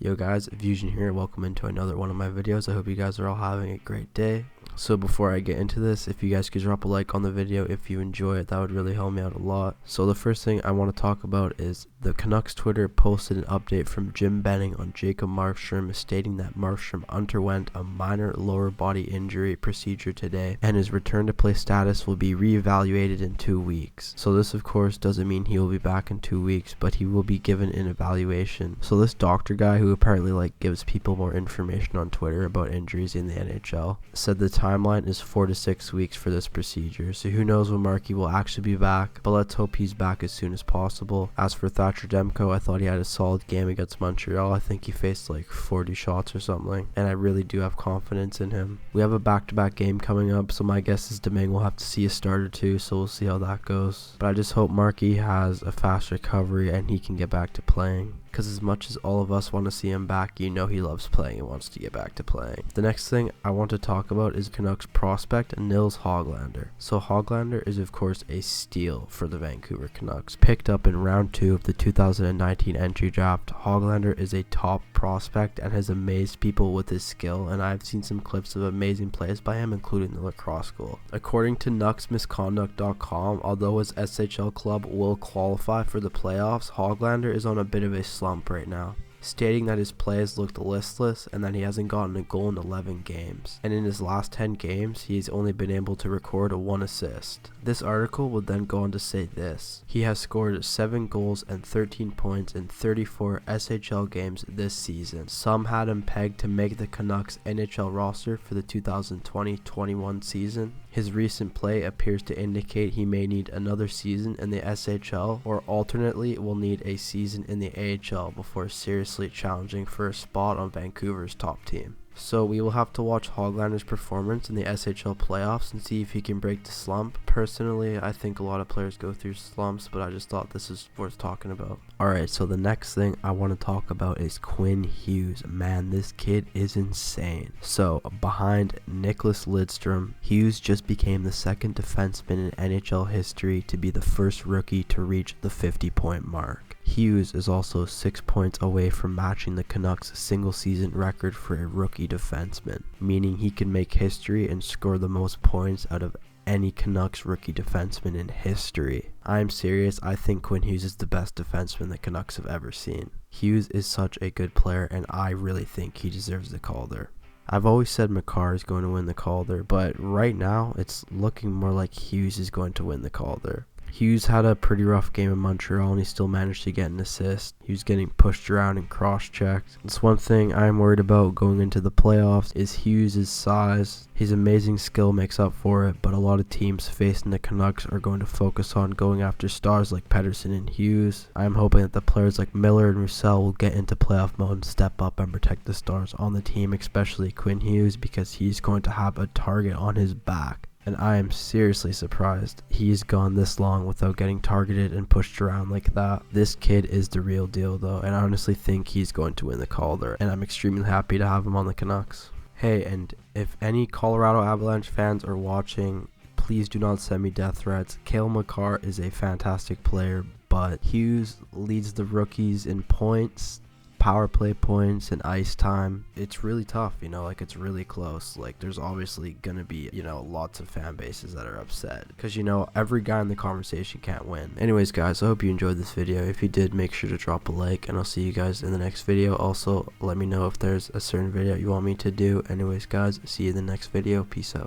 Yo guys, Fusion here, welcome into another one of my videos. I hope you guys are all having a great day. So before I get into this, if you guys could drop a like on the video if you enjoy it, that would really help me out a lot. So the first thing I want to talk about is the Canucks Twitter posted an update from Jim Benning on Jacob Markstrom, stating that Markstrom underwent a minor lower body injury procedure today and his return to play status will be reevaluated in 2 weeks. So this of course doesn't mean he will be back in 2 weeks, but he will be given an evaluation. So this doctor guy, who apparently gives people more information on Twitter about injuries in the NHL, said the timeline is 4 to 6 weeks for this procedure. So who knows when Marky will actually be back, but let's hope he's back as soon as possible. As for Thatcher Demko, I thought he had a solid game against Montreal. I think he faced like 40 shots or something, and I really do have confidence in him. We have a back-to-back game coming up, so my guess is Domingue will have to see a start or two, so we'll see how that goes. But I just hope Marky has a fast recovery and he can get back to playing, because as much as all of us want to see him back, you know he loves playing and wants to get back to playing. The next thing I want to talk about is Canucks prospect Nils Hoglander. So Hoglander is of course a steal for the Vancouver Canucks. Picked up in round 2 of the 2019 entry draft, Hoglander is a top prospect and has amazed people with his skill, and I've seen some clips of amazing plays by him, including the lacrosse goal. According to nucksmisconduct.com, although his SHL club will qualify for the playoffs, Hoglander is on a bit of a slump right now, stating that his plays looked listless and that he hasn't gotten a goal in 11 games, and in his last 10 games he's only been able to record 1 assist. This article would then go on to say this: he has scored 7 goals and 13 points in 34 SHL games this season. Some had him pegged to make the Canucks NHL roster for the 2020-21 season. His recent play appears to indicate he may need another season in the SHL, or alternately will need a season in the AHL before seriously challenging for a spot on Vancouver's top team. So we will have to watch Hoglander's performance in the SHL playoffs and see if he can break the slump. Personally, I think a lot of players go through slumps, but I just thought this is worth talking about. Alright, so the next thing I want to talk about is Quinn Hughes. Man, this kid is insane. So behind Nicklas Lidstrom, Hughes just became the second defenseman in NHL history to be the first rookie to reach the 50-point mark. Hughes is also 6 points away from matching the Canucks' single-season record for a rookie defenseman, meaning he can make history and score the most points out of any Canucks rookie defenseman in history. I'm serious, I think Quinn Hughes is the best defenseman the Canucks have ever seen. Hughes is such a good player, and I really think he deserves the Calder. I've always said Makar is going to win the Calder, but right now it's looking more like Hughes is going to win the Calder. Hughes had a pretty rough game in Montreal and he still managed to get an assist. He was getting pushed around and cross-checked. It's one thing I'm worried about going into the playoffs is Hughes' size. His amazing skill makes up for it, but a lot of teams facing the Canucks are going to focus on going after stars like Pettersson and Hughes. I'm hoping that the players like Miller and Roussel will get into playoff mode and step up and protect the stars on the team, especially Quinn Hughes, because he's going to have a target on his back. And I am seriously surprised he's gone this long without getting targeted and pushed around like that. This kid is the real deal though, and I honestly think he's going to win the Calder, and I'm extremely happy to have him on the Canucks. Hey, and if any Colorado Avalanche fans are watching, please do not send me death threats. Cale Makar is a fantastic player, but Hughes leads the rookies in points, power play points, and ice time. It's really tough, it's really close. There's obviously gonna be lots of fan bases that are upset because every guy in the conversation can't win. Anyways guys, I hope you enjoyed this video. If you did, make sure to drop a like, and I'll see you guys in the next video. Also, let me know if there's a certain video you want me to do. Anyways guys, see you in the next video. Peace out.